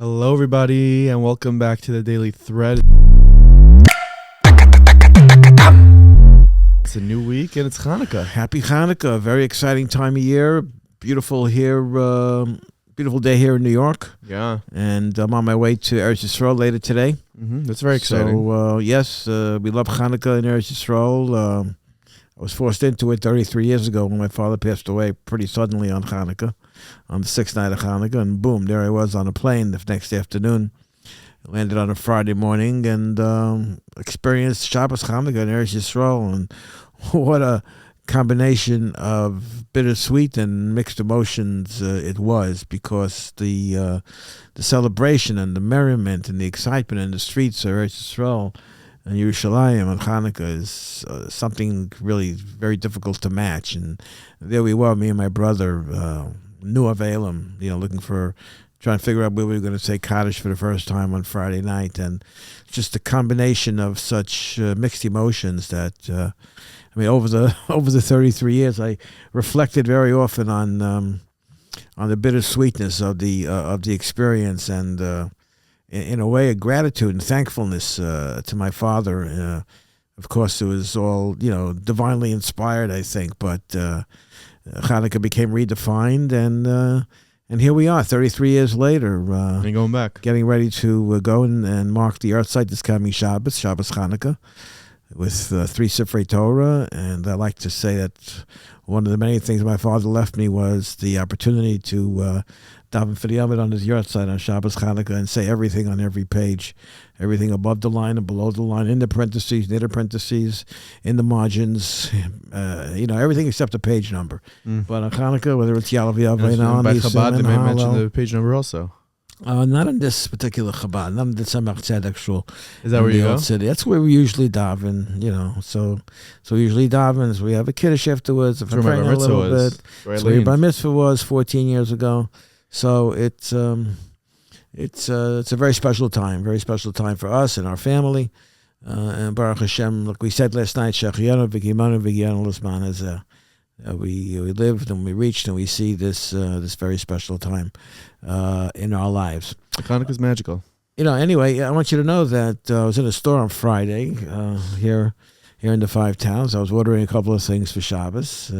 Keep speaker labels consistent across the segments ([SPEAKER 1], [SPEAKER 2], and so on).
[SPEAKER 1] Hello, everybody, and welcome back to the Daily Thread. It's a new week, and it's Hanukkah.
[SPEAKER 2] Happy Hanukkah. Very exciting time of year. Beautiful here. Beautiful day here in New York.
[SPEAKER 1] Yeah.
[SPEAKER 2] And I'm on my way to Eretz Yisrael later today.
[SPEAKER 1] That's very exciting.
[SPEAKER 2] So, yes, we love Hanukkah in Eretz Yisrael. I was forced into it 33 years ago when my father passed away pretty suddenly on Hanukkah, on the sixth night of Hanukkah. And boom, there I was on a plane the next afternoon. I landed on a Friday morning and experienced Shabbos Hanukkah in Eretz Yisrael. And what a combination of bittersweet and mixed emotions it was, because the celebration and the merriment and the excitement in the streets of Eretz Yisrael and Yerushalayim on Hanukkah is something really very difficult to match. And there we were, me and my brother, New Avelim, trying to figure out where we were going to say Kaddish for the first time on Friday night. And just a combination of such mixed emotions that, over the 33 years, I reflected very often on the bittersweetness of the experience, and in a way, a gratitude and thankfulness to my father. Of course, it was all divinely inspired, I think, but Hanukkah became redefined, and here we are, 33 years later.
[SPEAKER 1] And going back.
[SPEAKER 2] Getting ready to go and mark the yahrzeit this coming Shabbos Hanukkah, with 3 Sifrei Torah. And I like to say that one of the many things my father left me was the opportunity to daven for the Yomid on his yahrzeit on Shabbos Hanukkah and say everything on every page, everything above the line and below the line, in the parentheses, near the parentheses, in the margins, everything except the page number. But on Hanukkah, whether it's Yalav Yav,
[SPEAKER 1] by Chabad, they may mention the page number also.
[SPEAKER 2] Not in this particular Chabad, not in the Tzemach Tzedek shul.
[SPEAKER 1] Is that where you go?
[SPEAKER 2] City. That's where we usually daven, So we usually daven. So we have a kiddush afterwards. If I'm praying a little bit. That's where your bar mitzvah was 14 years ago. So it's a very special time for us and our family. And Baruch Hashem, like we said last night, Shechiyanu v'gimanu v'giyanu l'zman hazeh. We lived and we reached and we see this very special time in our lives.
[SPEAKER 1] Hanukkah is magical.
[SPEAKER 2] Anyway, I want you to know that I was in a store on Friday here in the Five Towns. I was ordering a couple of things for Shabbos.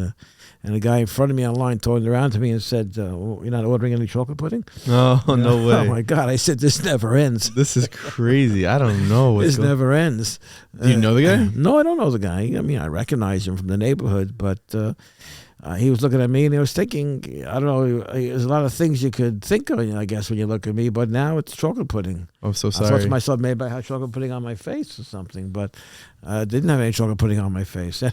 [SPEAKER 2] And a guy in front of me online turned around to me and said, "You're not ordering any chocolate pudding?"
[SPEAKER 1] Oh, no way.
[SPEAKER 2] Oh, my God. I said, this never ends.
[SPEAKER 1] This is crazy. I don't know.
[SPEAKER 2] This never ends.
[SPEAKER 1] Do you know the guy?
[SPEAKER 2] No, I don't know the guy. I recognize him from the neighborhood, but he was looking at me and he was thinking, I don't know, there's a lot of things you could think of, I guess, when you look at me, but now it's chocolate pudding.
[SPEAKER 1] I'm so sorry.
[SPEAKER 2] I thought to myself, maybe I had chocolate pudding on my face or something, but I didn't have any chocolate pudding on my face.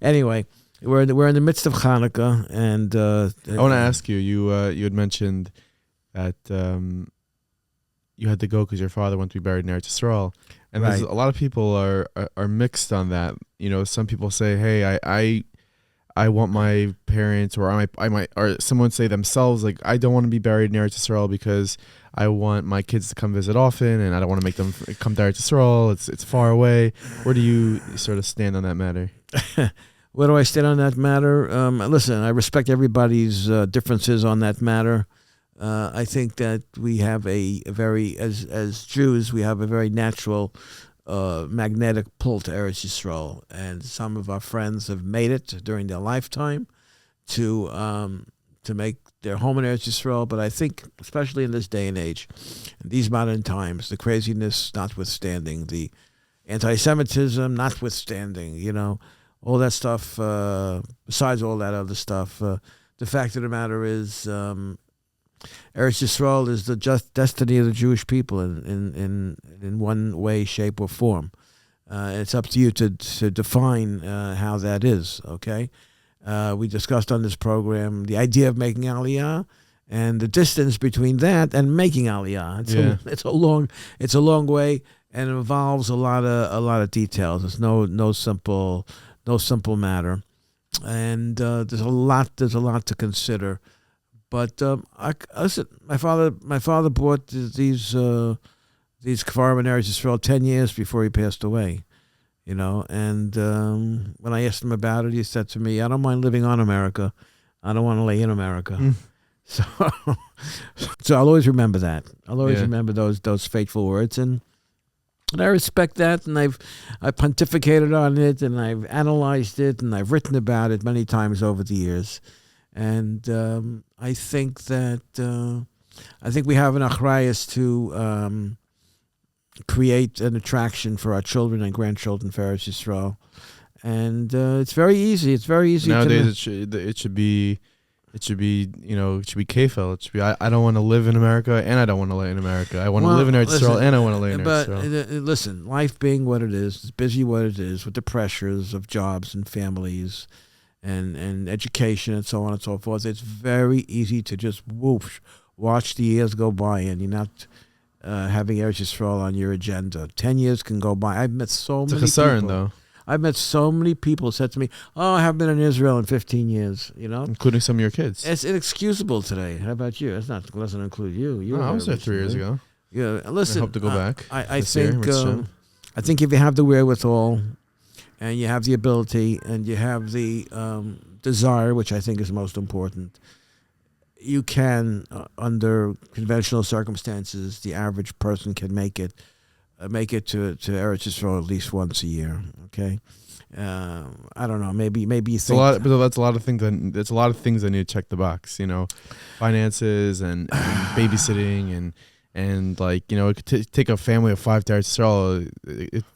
[SPEAKER 2] Anyway, we're in the midst of Hanukkah, and
[SPEAKER 1] I want to ask you. You had mentioned that you had to go because your father went to be buried in Eretz Yisrael, and
[SPEAKER 2] right.
[SPEAKER 1] A lot of people are mixed on that. Some people say, "Hey, I want my parents," or I might, or someone say themselves, like, "I don't want to be buried in Eretz Yisrael because I want my kids to come visit often, and I don't want to make them come to Eretz Yisrael. It's far away." Where do you sort of stand on that matter?
[SPEAKER 2] Where do I stand on that matter? Listen, I respect everybody's differences on that matter. I think that we have as Jews, we have a very natural magnetic pull to Eretz Yisrael, and some of our friends have made it during their lifetime to make their home in Eretz Yisrael. But I think, especially in this day and age, in these modern times, the craziness notwithstanding, the anti-Semitism notwithstanding, all that stuff, besides all that other stuff, the fact of the matter is Eretz Yisrael is the just destiny of the Jewish people in one way, shape, or form. It's up to you to define how that is, okay? We discussed on this program the idea of making Aliyah and the distance between that and making Aliyah. It's a long way, and it involves a lot of details. It's no simple matter, and there's a lot to consider. But listen, my father bought these Kfarim in Eretz Yisrael 10 years before he passed away. And when I asked him about it, he said to me, "I don't mind living on America. I don't want to lay in America." So, so I'll always remember that. I'll always
[SPEAKER 1] Yeah.
[SPEAKER 2] remember those fateful words, and I respect that. And I've pontificated on it, and I've analyzed it, and I've written about it many times over the years. And I think that we have an achrayus to create an attraction for our children and grandchildren for Eretz Yisrael. And it's very easy. It's very easy.
[SPEAKER 1] Nowadays, it should be kefil. It should be I don't want to live in America and I don't want to lay in America. I want to live in Eretz Yisrael and I want to lay in Eretz Yisrael.
[SPEAKER 2] But listen, life being what it is, it's busy what it is, with the pressures of jobs and families and education and so on and so forth. It's very easy to just watch the years go by and you're not having Eretz Yisrael on your agenda. 10 years can go by. I've met so many people.
[SPEAKER 1] Though.
[SPEAKER 2] I've met so many people who said to me, "Oh, I haven't been in Israel in 15 years." You know,
[SPEAKER 1] including some of your kids.
[SPEAKER 2] It's inexcusable today. How about you? It doesn't include you.
[SPEAKER 1] I was there 3 years ago.
[SPEAKER 2] Yeah, listen.
[SPEAKER 1] I hope to go back.
[SPEAKER 2] I think if you have the wherewithal, and you have the ability, and you have the desire, which I think is most important, you can, under conventional circumstances, the average person can make it to Eretz Yisrael at least once a year. Okay, I don't know. Maybe you think
[SPEAKER 1] but that's a lot of things. That's a lot of things that need to check the box. Finances and babysitting and like it could take a family of 5 to Eretz Yisrael.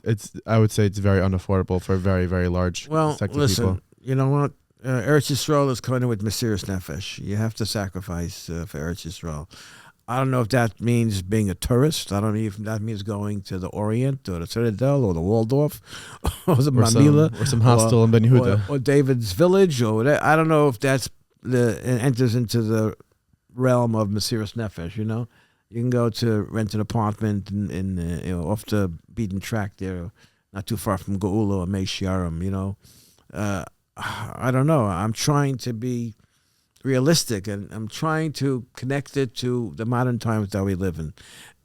[SPEAKER 1] It's I would say it's very unaffordable for a very very large sector of people.
[SPEAKER 2] You know what? Eretz Yisrael is kind of with Mesiras Nefesh. You have to sacrifice for Eretz Yisrael. I don't know if that means being a tourist. I don't know if that means going to the Orient or the Citadel or the Waldorf or the Mamila
[SPEAKER 1] or some hostel in Ben Yehuda
[SPEAKER 2] or David's Village or whatever. I don't know if that's enters into the realm of Mesiras Nefesh. You can go to rent an apartment in off the beaten track there, not too far from Geula or Mei Shearim. I don't know. I'm trying to be realistic, and I'm trying to connect it to the modern times that we live in,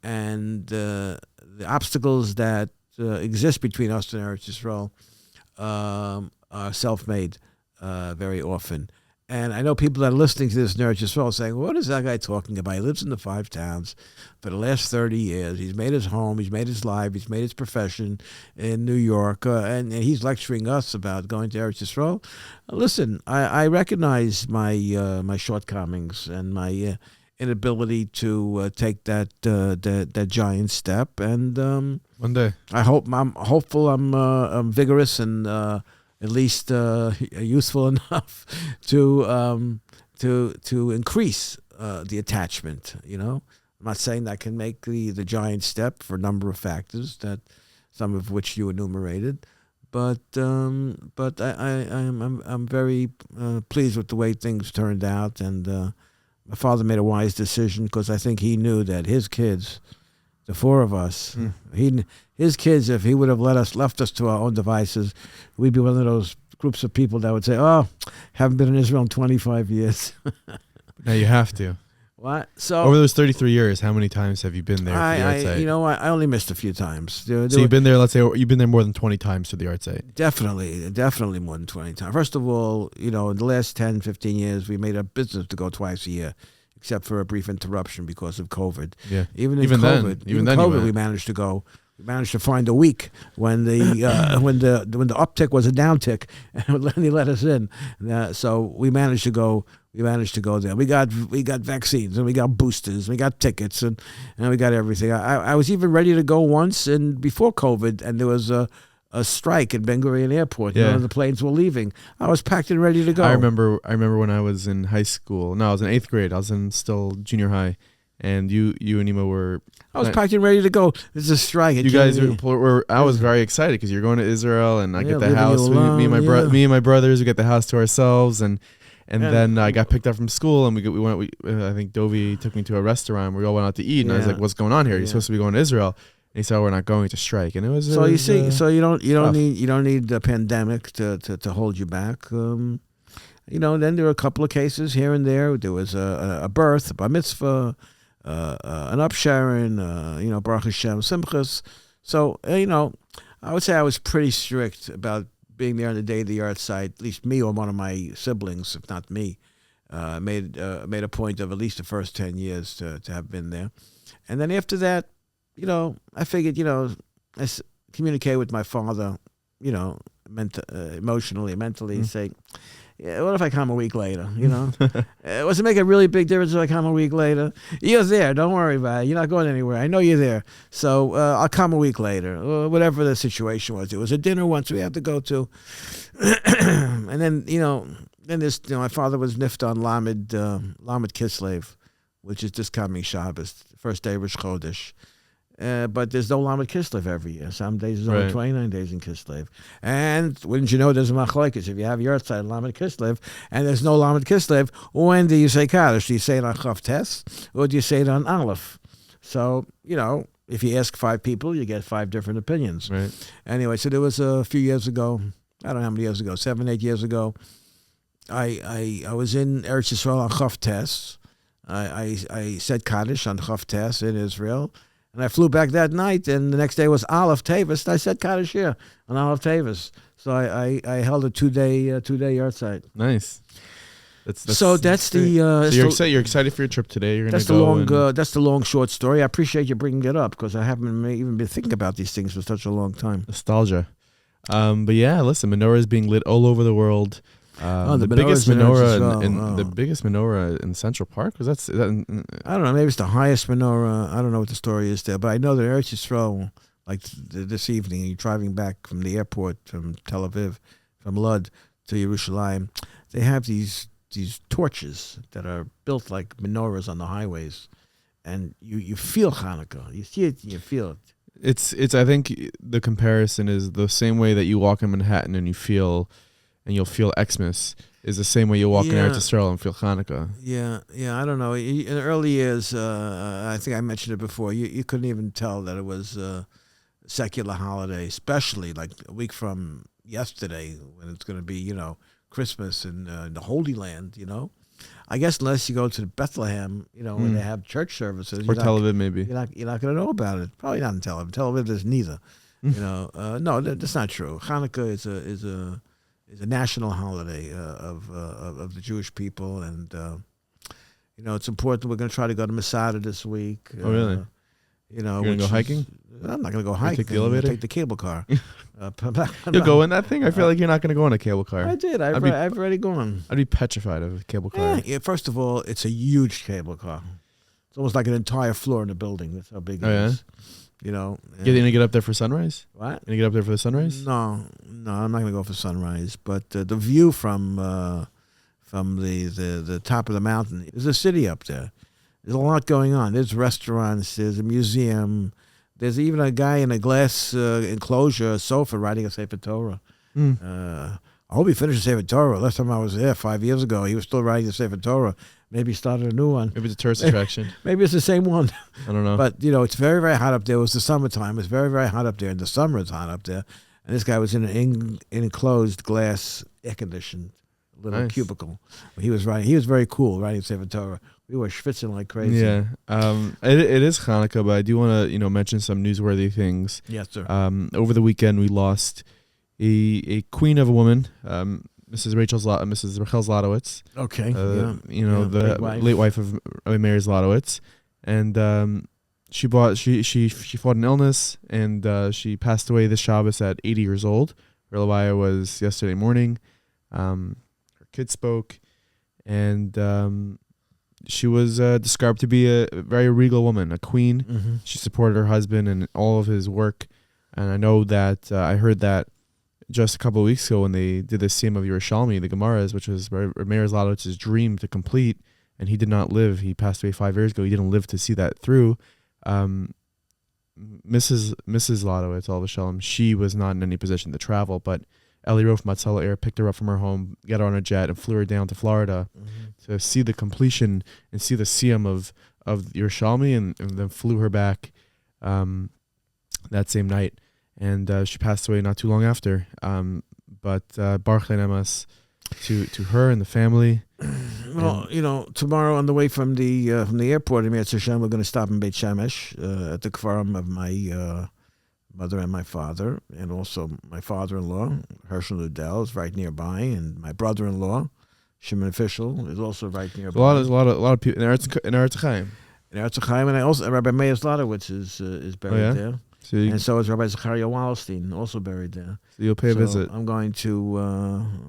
[SPEAKER 2] and the obstacles that exist between us and Eretz Yisrael are self-made very often. And I know people that are listening to this in Eretz Yisrael saying, "What is that guy talking about? He lives in the 5 towns for the last 30 years. He's made his home, he's made his life, he's made his profession in New York, and he's lecturing us about going to Eretz Yisrael." Listen, I recognize my shortcomings and my inability to take that giant step. And
[SPEAKER 1] one day,
[SPEAKER 2] I'm hopeful, I'm vigorous and at least useful enough to increase the attachment. I'm not saying that I can make the giant step for a number of factors, that some of which you enumerated, but I'm very pleased with the way things turned out, and my father made a wise decision, because I think he knew that his kids, the 4 of us, his kids, if he would have left us to our own devices, we'd be one of those groups of people that would say, "Oh, haven't been in Israel in 25 years."
[SPEAKER 1] Now you have to.
[SPEAKER 2] What? So
[SPEAKER 1] over those 33 years, how many times have you been there?
[SPEAKER 2] I only missed a few times.
[SPEAKER 1] So you've been there. Let's say you've been there more than 20 times to the yahrzeit.
[SPEAKER 2] Definitely more than 20 times. First of all, in the last 10, 15 years, we made a business to go twice a year, except for a brief interruption because of COVID.
[SPEAKER 1] Yeah.
[SPEAKER 2] Even then, we managed to go. We managed to find a week when the when the uptick was a downtick, and he let us in. So we managed to go. We managed to go there. We got vaccines, and we got boosters, and we got tickets, and we got everything. I was even ready to go once, and before COVID, and there was a strike at Ben Gurion Airport.
[SPEAKER 1] Yeah.
[SPEAKER 2] The planes were leaving. I was packed and ready to go.
[SPEAKER 1] I remember when I was in high school. No, I was in 8th grade. I was in still junior high, and you and Ema were.
[SPEAKER 2] I was packed and ready to go. There's a strike.
[SPEAKER 1] You guys were. I was very excited because you're going to Israel, and I get the house. Me and my brothers, we get the house to ourselves, and then I got picked up from school, and we went. I think Dovi took me to a restaurant. We all went out to eat, and I was like, "What's going on here? You're supposed to be going to Israel." And he said, "We're not going to strike." And it was.
[SPEAKER 2] So you see, you don't need the pandemic to hold you back. Then there were a couple of cases here and there. There was a birth, a bar mitzvah, an upsharing, Baruch Hashem, simchas. So I would say I was pretty strict about being there on the day of the yahrzeit, at least me or one of my siblings, if not me. Made a point of at least the first 10 years to have been there. And then after that, I figured, communicate with my father, emotionally, mentally, say, yeah, what if I come a week later, Does it make a really big difference if I come a week later? You're there. Don't worry about it. You're not going anywhere. I know you're there. So I'll come a week later, or whatever the situation was. It was a dinner once we had to go to. And then, then this, my father was niffed on Lamed Kislev, which is this coming Shabbos, first day of Rosh Chodesh. But there's no Lamed Kislev every year. Some days there's only 29 days in Kislev. And wouldn't you know, there's a machlokes. If you have yahrzeit on Lamed Kislev and there's no Lamed Kislev, when do you say Kaddish? Do you say it on Chav Tes or do you say it on Aleph? So, if you ask 5 people, you get 5 different opinions.
[SPEAKER 1] Right.
[SPEAKER 2] Anyway, so there was a few years ago, I don't know how many years ago, 7, 8 years ago, I was in Eretz Yisrael on Chav Tes. I said Kaddish on Chav Tes in Israel. And I flew back that night, and the next day was Aleph Tavis. I said Kaddish here on Aleph Tavis. So I held a 2-day yahrzeit.
[SPEAKER 1] Nice. That's
[SPEAKER 2] the.
[SPEAKER 1] So you're excited for your trip today. You're gonna
[SPEAKER 2] that's the long short story. I appreciate you bringing it up because I haven't even been thinking about these things for such a long time.
[SPEAKER 1] Nostalgia. But yeah, listen, menorah is being lit all over the world. The biggest menorah in Central Park, because I don't
[SPEAKER 2] know, maybe it's the highest menorah. I don't know what the story is there, but I know that Eretz Yisrael, like this evening, you're driving back from the airport from Tel Aviv, from Lud to Yerushalayim, they have these torches that are built like menorahs on the highways, and you feel Hanukkah. You see it, you feel it.
[SPEAKER 1] It's. I think the comparison is the same way that you walk in Manhattan and you'll feel Xmas is the same way you walk in Eretz Yisrael and feel Hanukkah.
[SPEAKER 2] Yeah, I don't know. In the early years, I think I mentioned it before, you couldn't even tell that it was a secular holiday, especially like a week from yesterday when it's going to be, Christmas in the Holy Land, I guess unless you go to Bethlehem, when they have church services.
[SPEAKER 1] Or Tel Aviv, maybe.
[SPEAKER 2] You're not going to know about it. Probably not in Tel Aviv. Tel Aviv, there's neither. No, that's not true. Hanukkah is a national holiday of the Jewish people, and it's important. We're going to try to go to Masada this week.
[SPEAKER 1] Oh, really?
[SPEAKER 2] You're
[SPEAKER 1] going to go hiking?
[SPEAKER 2] I'm not going to go hiking.
[SPEAKER 1] Take the elevator?
[SPEAKER 2] Take the cable car.
[SPEAKER 1] You'll go in that thing? I feel like you're not going to go in a cable car.
[SPEAKER 2] I did. I've already gone.
[SPEAKER 1] I'd be petrified of a cable car.
[SPEAKER 2] Yeah, first of all, it's a huge cable car. It's almost like an entire floor in a building. That's how big it is.
[SPEAKER 1] You going to get up there for sunrise?
[SPEAKER 2] What?
[SPEAKER 1] You going to get up there for the sunrise?
[SPEAKER 2] No, I'm not going to go for sunrise. But the view from the top of the mountain, there's a city up there. There's a lot going on. There's restaurants. There's a museum. There's even a guy in a glass enclosure, a sofa, writing a Sefer Torah. I hope he finished the Sefer Torah. Last time I was there 5 years ago, he was still writing the Sefer Torah. Maybe he started a new one.
[SPEAKER 1] Maybe it's a tourist attraction.
[SPEAKER 2] Maybe it's the same one.
[SPEAKER 1] I don't know.
[SPEAKER 2] But, it's very, very hot up there. It was the summertime. It's very, very hot up there. In the summer, it's hot up there. And this guy was in an enclosed glass, air-conditioned little cubicle. He was writing. He was very cool writing Sefer Torah. We were schwitzing like crazy.
[SPEAKER 1] Yeah. It is Hanukkah, but I do want to, mention some newsworthy things.
[SPEAKER 2] Yes, sir.
[SPEAKER 1] Over the weekend, we lost a queen of a woman, Mrs. Rochel Zlotowitz.
[SPEAKER 2] Okay.
[SPEAKER 1] The late wife of Mayor Zlotowitz, and she fought an illness, and she passed away this Shabbos at 80 years old. Her levaya was yesterday morning. Her kid spoke, and she was described to be a very regal woman, a queen.
[SPEAKER 2] Mm-hmm. She
[SPEAKER 1] supported her husband in all of his work, and I know that I heard that just a couple of weeks ago when they did the Siyum of Yerushalmi, the Gemaras, which was Meir Zlotowitz's dream to complete, and he did not live. He passed away 5 years ago. He didn't live to see that through. Mrs. Zlotowitz, all Shalom, she was not in any position to travel, but Eli Rof Matzala Air picked her up from her home, got her on a jet, and flew her down to Florida to see the completion and see the Siyum of Yerushalmi, and then flew her back that same night. And she passed away not too long after. But Baruch Emas to her and the family.
[SPEAKER 2] Well, tomorrow on the way from the airport in Yetzer Hashem, we're going to stop in Beit Shemesh at the kvarim of my mother and my father, and also my father-in-law, Herschel Udell, is right nearby, and my brother-in-law, Shimon Official is also right nearby.
[SPEAKER 1] A lot of people in Eretz Chaim.
[SPEAKER 2] In Eretz Chaim, and also Rabbi Meir Zlotowitz is buried there.
[SPEAKER 1] So
[SPEAKER 2] and so is Rabbi Zechariah Wallerstein, also buried there.
[SPEAKER 1] So you'll pay a visit.
[SPEAKER 2] I'm going to.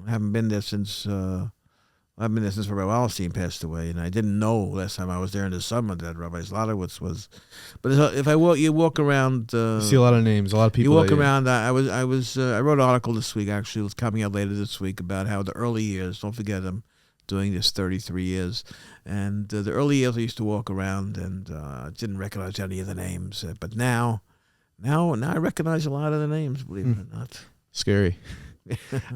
[SPEAKER 2] Haven't been there since. I've been there since Rabbi Wallerstein passed away, and I didn't know last time I was there in the summer that Rabbi Zlotowitz was. But if you walk around.
[SPEAKER 1] You see a lot of names, a lot of people.
[SPEAKER 2] You walk around. I wrote an article this week. Actually, it's coming out later this week about how the early years. Don't forget them. Doing this 33 years, and the early years I used to walk around and didn't recognize any of the names, but now I recognize a lot of the names. Believe it or not,
[SPEAKER 1] scary.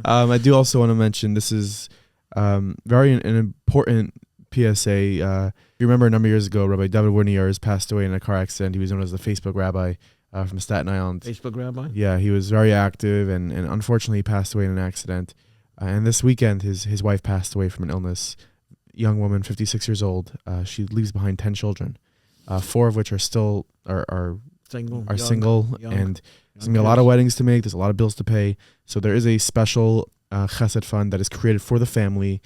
[SPEAKER 1] I do also want to mention this is very an important PSA. You remember a number of years ago, Rabbi David Winiarz passed away in a car accident. He was known as the Facebook rabbi from Staten Island.
[SPEAKER 2] Facebook rabbi?
[SPEAKER 1] Yeah, he was very active, and unfortunately he passed away in an accident. And this weekend, his wife passed away from an illness. Young woman, 56 years old. She leaves behind 10 children, 4 of which are still are single, and there's gonna be a lot of weddings to make. There's a lot of bills to pay. So there is a special chesed fund that is created for the family.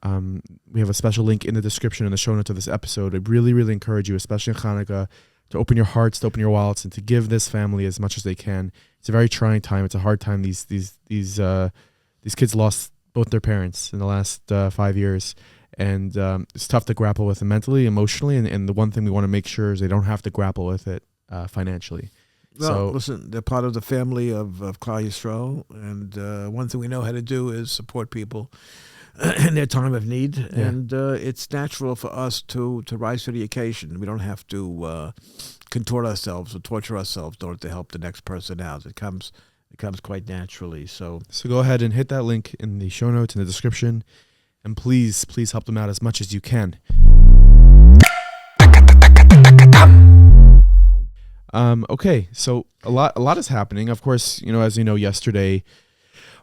[SPEAKER 1] We have a special link in the description in the show notes of this episode. I really, really encourage you, especially in Hanukkah, to open your hearts, to open your wallets, and to give this family as much as they can. It's a very trying time. It's a hard time. These kids lost both their parents in the last 5 years, and it's tough to grapple with them mentally, emotionally, and the one thing we want to make sure is they don't have to grapple with it financially.
[SPEAKER 2] Well, listen, they're part of the family of Klal Yisrael, and one thing we know how to do is support people in their time of need, and it's natural for us to rise to the occasion. We don't have to contort ourselves or torture ourselves in order to help the next person out. It comes quite naturally. So
[SPEAKER 1] go ahead and hit that link in the show notes in the description, and please help them out as much as you can. Okay, so a lot is happening. Of course, as you know, yesterday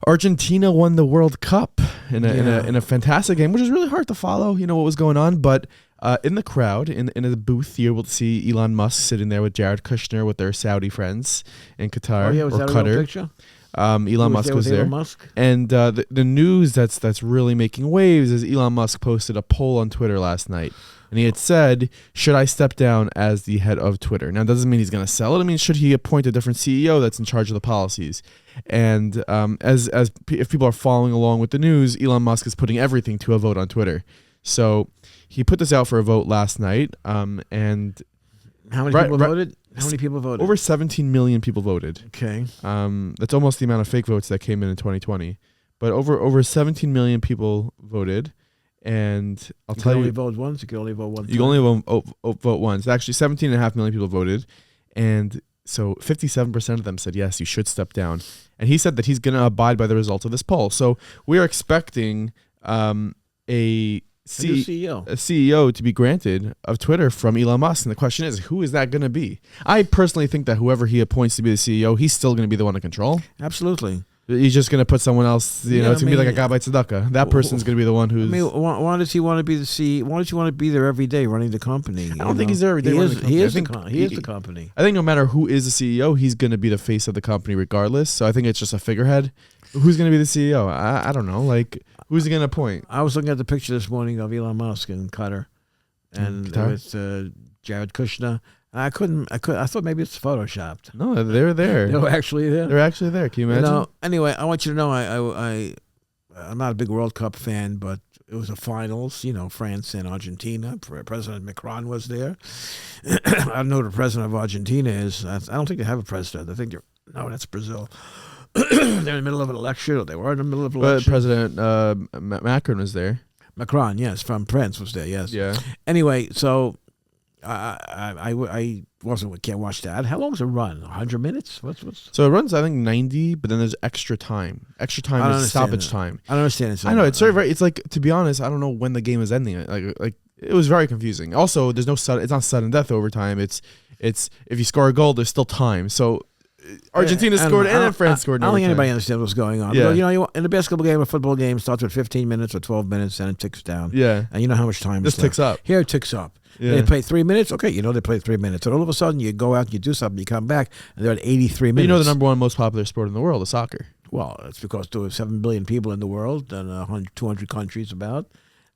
[SPEAKER 1] Argentina won the World Cup in a fantastic game, which is really hard to follow. What was going on, but in the crowd, in a booth, you're able to see Elon Musk sitting there with Jared Kushner with their Saudi friends in Qatar.
[SPEAKER 2] Oh yeah, was that
[SPEAKER 1] Qatar.
[SPEAKER 2] a real picture?
[SPEAKER 1] Elon Musk was there. And the news that's really making waves is Elon Musk posted a poll on Twitter last night. And he had said, should I step down as the head of Twitter? Now, it doesn't mean he's going to sell it. I mean, should he appoint a different CEO that's in charge of the policies? And if people are following along with the news, Elon Musk is putting everything to a vote on Twitter. So he put this out for a vote last night. And
[SPEAKER 2] how many people voted? How many people voted?
[SPEAKER 1] Over 17 million people voted.
[SPEAKER 2] Okay.
[SPEAKER 1] That's almost the amount of fake votes that came in 2020. But over 17 million people voted. And I'll tell you,
[SPEAKER 2] you can only vote once. You can only vote one time.
[SPEAKER 1] You can only vote once. Actually, 17.5 million people voted, and so 57% of them said yes, you should step down. And he said that he's going to abide by the results of this poll. So we are expecting a CEO to be granted of Twitter from Elon Musk. And the question is, who is that going to be? I personally think that whoever he appoints to be the CEO, he's still going to be the one to control.
[SPEAKER 2] Absolutely.
[SPEAKER 1] He's just going to put someone else, it's going to be like a guy by tzedakah. That person's going to be the one who's...
[SPEAKER 2] why does he want to be the CEO? Why does he want to be there every day running the company?
[SPEAKER 1] I don't think he's there every day running the company.
[SPEAKER 2] He is the company.
[SPEAKER 1] I think no matter who is the CEO, he's going to be the face of the company regardless. So I think it's just a figurehead. Who's going to be the CEO? I don't know. Like, who's he going to appoint?
[SPEAKER 2] I was looking at the picture this morning of Elon Musk in Qatar. And with Jared Kushner. I thought maybe it's photoshopped.
[SPEAKER 1] No, they're there.
[SPEAKER 2] They were actually there.
[SPEAKER 1] They're actually there. Can you imagine?
[SPEAKER 2] Anyway, I want you to know I'm not a big World Cup fan, but it was the finals. France and Argentina. President Macron was there. I don't know who the president of Argentina is. I don't think they have a president. I think that's Brazil. They're in the middle of an election. Or they were in the middle of an election.
[SPEAKER 1] But President Macron was there.
[SPEAKER 2] Macron, yes, from France was there. Yes.
[SPEAKER 1] Yeah.
[SPEAKER 2] Anyway, so. I can't watch that. How long does it run? 100 minutes? What's?
[SPEAKER 1] So it runs, I think, 90, but then there's extra time. Extra time is stoppage time.
[SPEAKER 2] I don't understand it.
[SPEAKER 1] I know it's very. It's like, to be honest, I don't know when the game is ending. Like it was very confusing. Also, there's no sudden. It's not sudden death overtime. It's if you score a goal, there's still time. So Argentina scored and then France scored.
[SPEAKER 2] I don't think anybody understands what's going on.
[SPEAKER 1] Yeah.
[SPEAKER 2] But, in a basketball game, a football game starts with 15 minutes or 12 minutes, and it ticks down.
[SPEAKER 1] Yeah.
[SPEAKER 2] And you know how much time
[SPEAKER 1] this ticks up.
[SPEAKER 2] Here it ticks up.
[SPEAKER 1] Yeah.
[SPEAKER 2] They play 3 minutes. Okay, they play 3 minutes. And all of a sudden, you go out and you do something. You come back, and they're at 83 minutes.
[SPEAKER 1] But the number one most popular sport in the world is soccer.
[SPEAKER 2] Well, it's because there are 7 billion people in the world and 200 countries about,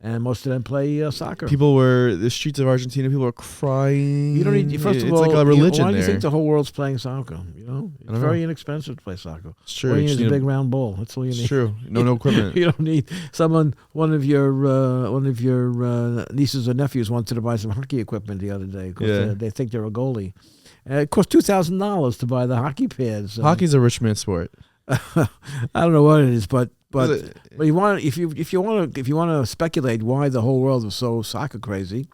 [SPEAKER 2] and most of them play soccer.
[SPEAKER 1] The streets of Argentina, people are crying.
[SPEAKER 2] You don't need. First of
[SPEAKER 1] it's
[SPEAKER 2] all,
[SPEAKER 1] like a religion
[SPEAKER 2] why do you
[SPEAKER 1] there.
[SPEAKER 2] think the whole world's playing soccer? You know, it's
[SPEAKER 1] don't
[SPEAKER 2] very
[SPEAKER 1] know.
[SPEAKER 2] inexpensive to play soccer.
[SPEAKER 1] It's true.
[SPEAKER 2] All you
[SPEAKER 1] You
[SPEAKER 2] need
[SPEAKER 1] just
[SPEAKER 2] is a
[SPEAKER 1] need
[SPEAKER 2] big round ball. That's all you need.
[SPEAKER 1] It's true. No equipment.
[SPEAKER 2] You don't need one of your nieces or nephews wanted to buy some hockey equipment the other day because they think they're a goalie. It costs $2,000 to buy the hockey pads.
[SPEAKER 1] Hockey's a rich man's sport.
[SPEAKER 2] I don't know what it is, but you want if you want to speculate why the whole world is so soccer crazy,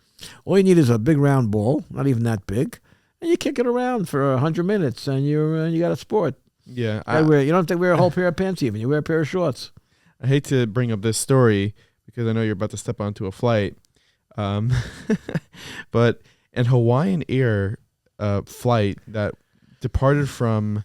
[SPEAKER 2] all you need is a big round ball, not even that big, and you kick it around for 100 minutes, and you got a sport.
[SPEAKER 1] Yeah,
[SPEAKER 2] You don't have to wear a whole pair of pants even. You wear a pair of shorts.
[SPEAKER 1] I hate to bring up this story because I know you're about to step onto a flight, but an Hawaiian Air flight that departed from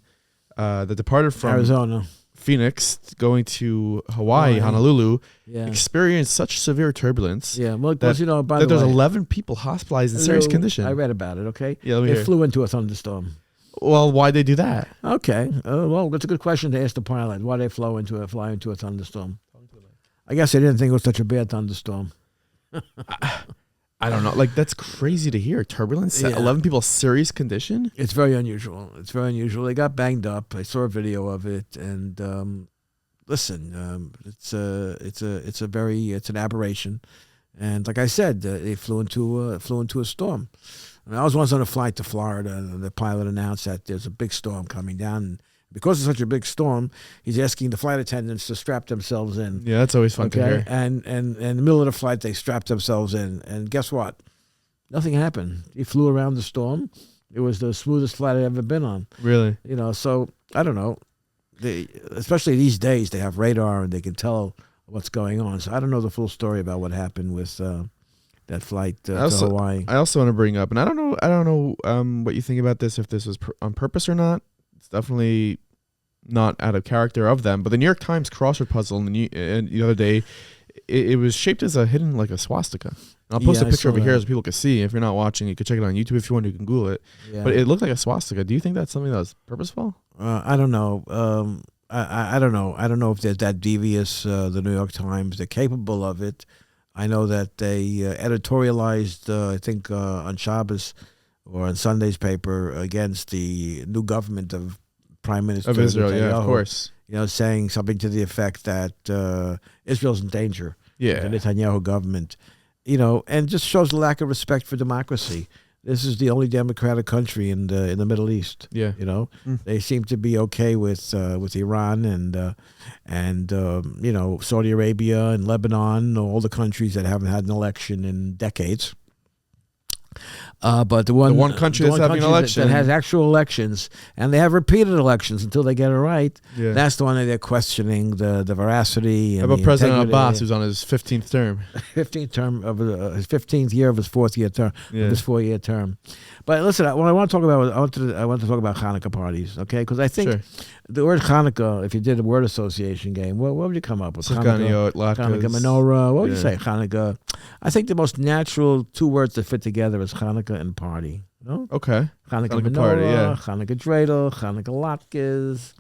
[SPEAKER 2] Arizona,
[SPEAKER 1] Phoenix going to Hawaii, Honolulu,
[SPEAKER 2] yeah,
[SPEAKER 1] experienced such severe turbulence.
[SPEAKER 2] Yeah, well,
[SPEAKER 1] that,
[SPEAKER 2] you know, by
[SPEAKER 1] that
[SPEAKER 2] the
[SPEAKER 1] there's
[SPEAKER 2] way,
[SPEAKER 1] 11 people hospitalized in serious condition.
[SPEAKER 2] I read about it. Okay,
[SPEAKER 1] Yeah, let me
[SPEAKER 2] they
[SPEAKER 1] hear.
[SPEAKER 2] flew into a thunderstorm.
[SPEAKER 1] Well, why'd they do that?
[SPEAKER 2] Okay, well, that's a good question to ask the pilot. Why they fly into a thunderstorm? I guess they didn't think it was such a bad thunderstorm.
[SPEAKER 1] I don't know. Like, that's crazy to hear. Turbulence,
[SPEAKER 2] Yeah.
[SPEAKER 1] 11 people serious condition.
[SPEAKER 2] It's very unusual. They got banged up. I saw a video of it, and listen, it's an aberration. And like I said, they flew into a storm. I mean, I was once on a flight to Florida, and the pilot announced that there's a big storm coming down. And because it's such a big storm, he's asking the flight attendants to strap themselves in.
[SPEAKER 1] Yeah, that's always fun to hear.
[SPEAKER 2] And in the middle of the flight, they strapped themselves in. And guess what? Nothing happened. He flew around the storm. It was the smoothest flight I've ever been on.
[SPEAKER 1] Really?
[SPEAKER 2] You know, so I don't know. Especially these days, they have radar and they can tell what's going on. So I don't know the full story about what happened with that flight to Hawaii.
[SPEAKER 1] I also want to bring up, and I don't know what you think about this, if this was on purpose or not. It's definitely not out of character of them. But the New York Times crossword puzzle the other day, it was shaped as a hidden, like a swastika. And I'll post a picture over here so people can see. If you're not watching, you can check it on YouTube if you want. You can Google it.
[SPEAKER 2] Yeah.
[SPEAKER 1] But it looked like a swastika. Do you think that's something that was purposeful?
[SPEAKER 2] I don't know. I don't know. I don't know if they're that devious. The New York Times, they're capable of it. I know that they editorialized, I think, on Shabbos or on Sunday's paper against the new government of Prime Minister
[SPEAKER 1] Of Israel,
[SPEAKER 2] Netanyahu,
[SPEAKER 1] yeah, of course.
[SPEAKER 2] You know, saying something to the effect that Israel's in danger.
[SPEAKER 1] Yeah.
[SPEAKER 2] The Netanyahu government, you know, and just shows a lack of respect for democracy. This is the only democratic country in the Middle East.
[SPEAKER 1] Yeah.
[SPEAKER 2] You know, they seem to be okay with Iran and you know, Saudi Arabia and Lebanon, all the countries that haven't had an election in decades. But the one
[SPEAKER 1] country that's having an election
[SPEAKER 2] that has actual elections, and they have repeated elections until they get it right.
[SPEAKER 1] Yeah.
[SPEAKER 2] That's the one that they're questioning the veracity.
[SPEAKER 1] How
[SPEAKER 2] And
[SPEAKER 1] about
[SPEAKER 2] the
[SPEAKER 1] President
[SPEAKER 2] integrity.
[SPEAKER 1] Abbas, who's on his 15th term?
[SPEAKER 2] 15th term of his 15th year of his 4th-year term.
[SPEAKER 1] Yeah.
[SPEAKER 2] Of his 4-year term. But listen, what I want to talk about, I want to talk about Hanukkah parties, okay? Because I think
[SPEAKER 1] Sure.
[SPEAKER 2] the word Hanukkah, if you did a word association game, what would you come up with?
[SPEAKER 1] Hanukkah,
[SPEAKER 2] Hanukkah menorah. What would you say? Hanukkah. I think the most natural two words that fit together is Hanukkah and party. No?
[SPEAKER 1] Okay.
[SPEAKER 2] Hanukkah menorah,
[SPEAKER 1] party, yeah.
[SPEAKER 2] Hanukkah dreidel, Hanukkah latkes,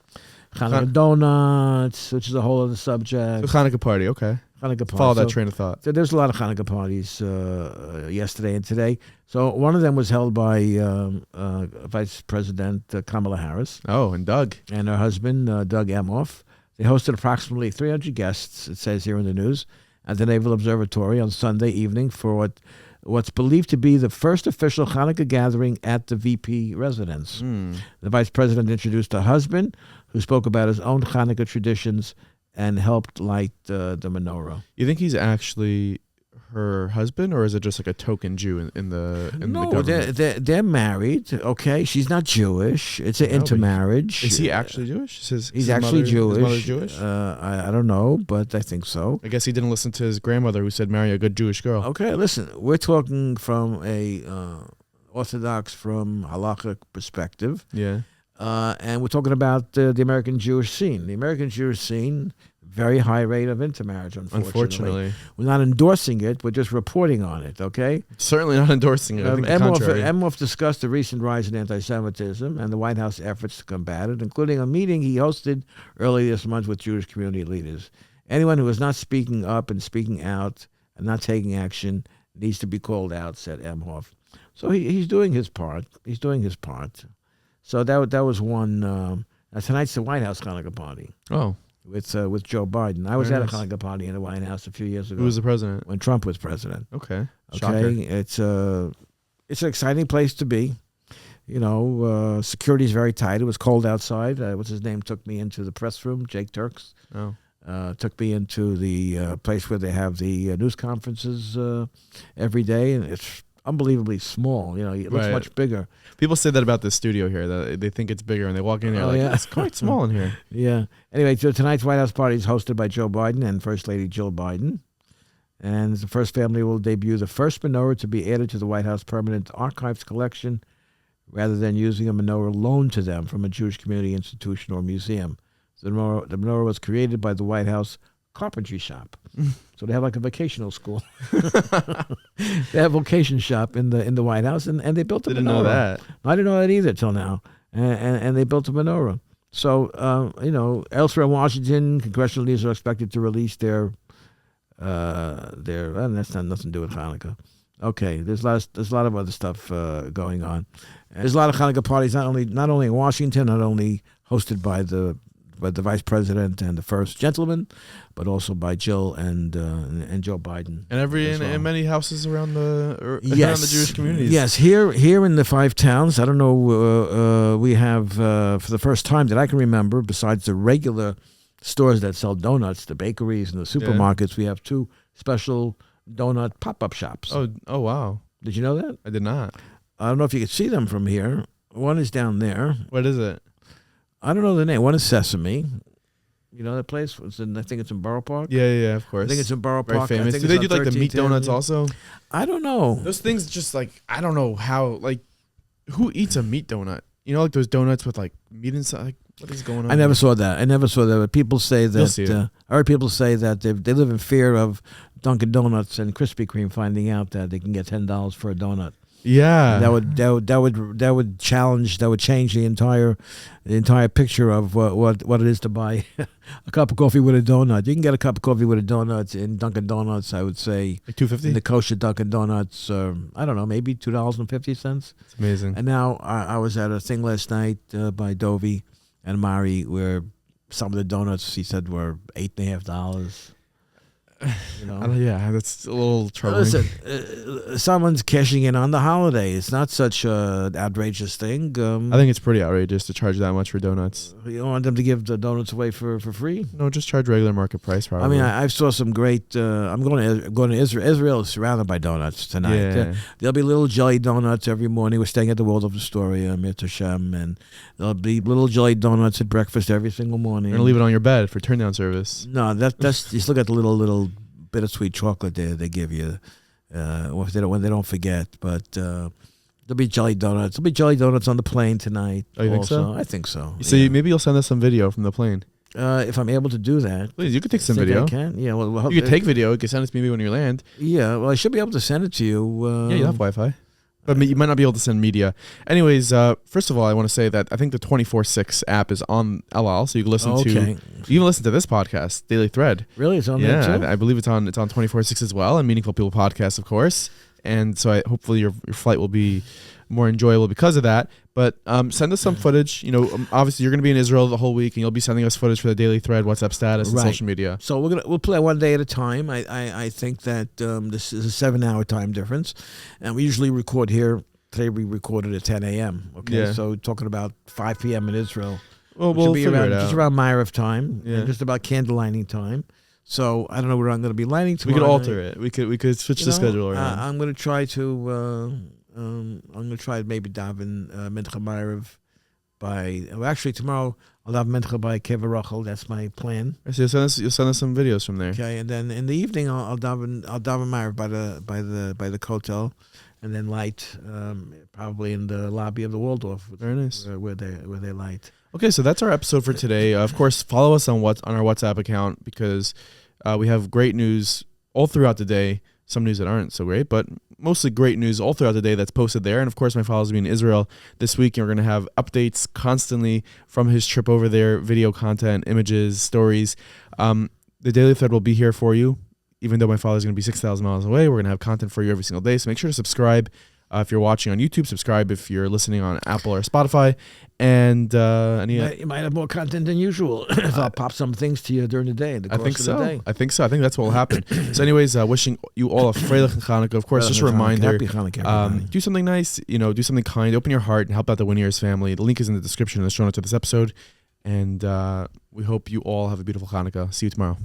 [SPEAKER 2] Hanukkah donuts, which is a whole other subject.
[SPEAKER 1] So Hanukkah party, okay.
[SPEAKER 2] Hanukkah party.
[SPEAKER 1] Follow that
[SPEAKER 2] So-
[SPEAKER 1] train of thought.
[SPEAKER 2] So there's a lot of Hanukkah parties yesterday and today. So one of them was held by Vice President Kamala Harris
[SPEAKER 1] Oh, and Doug.
[SPEAKER 2] and her husband, Doug Emhoff. They hosted approximately 300 guests, it says here in the news, at the Naval Observatory on Sunday evening for what's believed to be the first official Hanukkah gathering at the VP residence. The vice president introduced her husband, who spoke about his own Hanukkah traditions and helped light the menorah.
[SPEAKER 1] You think he's actually her husband, or is it just like a token Jew in the
[SPEAKER 2] No,
[SPEAKER 1] government?
[SPEAKER 2] they're married. Okay, she's not Jewish. It's an
[SPEAKER 1] No, but
[SPEAKER 2] intermarriage.
[SPEAKER 1] Is he actually Jewish?
[SPEAKER 2] He's actually Jewish.
[SPEAKER 1] His mother's Jewish?
[SPEAKER 2] I don't know, but I think so.
[SPEAKER 1] I guess he didn't listen to his grandmother who said marry a good Jewish girl.
[SPEAKER 2] Okay, listen, we're talking from a Orthodox, from halachic perspective,
[SPEAKER 1] Yeah.
[SPEAKER 2] and we're talking about the American Jewish scene. The American Jewish scene, very high rate of intermarriage, unfortunately. We're not endorsing it. We're just reporting on it, okay?
[SPEAKER 1] Certainly not endorsing it. I think the contrary.
[SPEAKER 2] Emhoff discussed the recent rise in anti-Semitism and the White House efforts to combat it, including a meeting he hosted earlier this month with Jewish community leaders. Anyone who is not speaking up and speaking out and not taking action needs to be called out, said Emhoff. So he's doing his part. He's doing his part. So that was one. Tonight's the White House Hanukkah party.
[SPEAKER 1] Oh.
[SPEAKER 2] With Joe Biden. I was at a Hanukkah party in the White House a few years ago.
[SPEAKER 1] Who was the president?
[SPEAKER 2] When Trump was president.
[SPEAKER 1] Okay.
[SPEAKER 2] Shocker. It's an exciting place to be. You know, security is very tight. It was cold outside. What's his name took me into the press room, Jake Turks.
[SPEAKER 1] Oh.
[SPEAKER 2] Took me into the place where they have the news conferences every day, and it's unbelievably small. You know, it looks much bigger.
[SPEAKER 1] People say that about the studio here, that they think it's bigger, and they walk in there it's quite small in here.
[SPEAKER 2] Yeah. Anyway, so tonight's White House party is hosted by Joe Biden and First Lady Jill Biden. And the first family will debut the first menorah to be added to the White House Permanent Archives collection rather than using a menorah loaned to them from a Jewish community institution or museum. The menorah was created by the White House carpentry shop. So they have like a vocational school. They have a vocation shop in the White House, and they built a menorah.
[SPEAKER 1] Didn't know that.
[SPEAKER 2] I didn't know that either till now. And they built a menorah. So, elsewhere in Washington, congressional leaders are expected to release their and that's not nothing to do with Hanukkah. Okay, there's a lot of other stuff going on. There's a lot of Hanukkah parties, not only in Washington, not only hosted by the vice president and the first gentleman, but also by Jill and Joe Biden.
[SPEAKER 1] And in many houses around the Jewish communities.
[SPEAKER 2] Yes, here in the 5 towns, I don't know, we have for the first time that I can remember, besides the regular stores that sell donuts, the bakeries and the supermarkets, we have 2 special donut pop-up shops.
[SPEAKER 1] Oh wow!
[SPEAKER 2] Did you know that?
[SPEAKER 1] I did not.
[SPEAKER 2] I don't know if you could see them from here. One is down there.
[SPEAKER 1] What is it?
[SPEAKER 2] I don't know the name. One is Sesame. You know that place? I think it's in Borough Park.
[SPEAKER 1] Yeah, of course.
[SPEAKER 2] I think it's in Borough
[SPEAKER 1] Very
[SPEAKER 2] Park.
[SPEAKER 1] famous. Do they do like the meat donuts also?
[SPEAKER 2] I don't know.
[SPEAKER 1] Those things just like, I don't know how, like, who eats a meat donut? You know, like those donuts with like meat inside. Like, what is going on?
[SPEAKER 2] I never saw that. But people say that. I heard people say that they live in fear of Dunkin' Donuts and Krispy Kreme finding out that they can get $10 for a donut.
[SPEAKER 1] Yeah,
[SPEAKER 2] that would change the entire picture of what it is to buy a cup of coffee with a donut. You can get a cup of coffee with a donut in Dunkin' Donuts. I would say
[SPEAKER 1] like $2.50
[SPEAKER 2] in the kosher Dunkin' Donuts. I don't know, maybe $2.50.
[SPEAKER 1] It's amazing.
[SPEAKER 2] And now I was at a thing last night by Dovey and Mari where some of the donuts he said were $8.50. You know?
[SPEAKER 1] Yeah, that's a little troubling.
[SPEAKER 2] Listen, someone's cashing in on the holiday. It's not such an outrageous thing.
[SPEAKER 1] I think it's pretty outrageous to charge that much for donuts.
[SPEAKER 2] You don't want them to give the donuts away for free?
[SPEAKER 1] No, just charge regular market price, probably.
[SPEAKER 2] I mean, I saw some great. I'm going to Israel. Israel is surrounded by donuts tonight.
[SPEAKER 1] Yeah.
[SPEAKER 2] There'll be little jelly donuts every morning. We're staying at the Waldorf Astoria, Mitzvah Shem, and there'll be little jelly donuts at breakfast every single morning.
[SPEAKER 1] You're gonna leave it on your bed for turn down service.
[SPEAKER 2] No, that's you still got the little bittersweet chocolate they give you when they don't forget. But there'll be jelly donuts. There'll be jelly donuts on the plane tonight.
[SPEAKER 1] Oh, you think so?
[SPEAKER 2] I think so.
[SPEAKER 1] So maybe you'll send us some video from the plane.
[SPEAKER 2] If I'm able to do that.
[SPEAKER 1] Please, you could take some video.
[SPEAKER 2] I can. Yeah. Well,
[SPEAKER 1] you could take video. You could send it to me when you land.
[SPEAKER 2] Yeah. Well, I should be able to send it to you.
[SPEAKER 1] Yeah, you have Wi-Fi. But you might not be able to send media. Anyways, first of all, I want to say that I think the 24/6 app is on LL, so you can listen to. You can listen to this podcast, Daily Thread.
[SPEAKER 2] Really, it's on there too?
[SPEAKER 1] I believe it's on 24/6 as well, and Meaningful People podcast, of course. And so hopefully your flight will be more enjoyable because of that. But send us some footage. You know, obviously you're going to be in Israel the whole week, and you'll be sending us footage for the Daily Thread, WhatsApp status, and social media.
[SPEAKER 2] So we'll play one day at a time. I think that this is a 7-hour time difference, and we usually record here. Today we recorded at 10 a.m. Okay, so talking about 5 p.m. in Israel.
[SPEAKER 1] Well, we'll figure it out.
[SPEAKER 2] Just around Ma'ariv time, and just about candle lighting time. So I don't know where I'm going to be lighting tomorrow.
[SPEAKER 1] We could alter it. We could switch the schedule around.
[SPEAKER 2] I'm going to try to. I'm going to try maybe daven Mincha Ma'ariv by. Well, actually, tomorrow I'll daven Mincha by Keva Rochel. That's my plan.
[SPEAKER 1] So you'll send us some videos from there.
[SPEAKER 2] Okay, and then in the evening I'll daven Ma'ariv by the Kotel, and then light probably in the lobby of the Waldorf.
[SPEAKER 1] Very nice.
[SPEAKER 2] Where they light.
[SPEAKER 1] Okay, so that's our episode for today. Of course, follow us on our WhatsApp account because we have great news all throughout the day. Some news that aren't so great, but mostly great news all throughout the day that's posted there. And of course, my father's will be in Israel this week, and we're going to have updates constantly from his trip over there, video content, images, stories. The Daily Thread will be here for you. Even though my father's going to be 6,000 miles away, we're going to have content for you every single day. So make sure to subscribe. If you're watching on YouTube, subscribe. If you're listening on Apple or Spotify. And
[SPEAKER 2] you might have more content than usual if I'll pop some things to you during the day. In the course of the day.
[SPEAKER 1] I think so. I think that's what will happen. So anyways, wishing you all a Freilich and Hanukkah. Of course, just a reminder,
[SPEAKER 2] Happy Hanukkah,
[SPEAKER 1] do something nice, do something kind, open your heart and help out the Winiarz family. The link is in the description and the show notes of this episode. And we hope you all have a beautiful Hanukkah. See you tomorrow.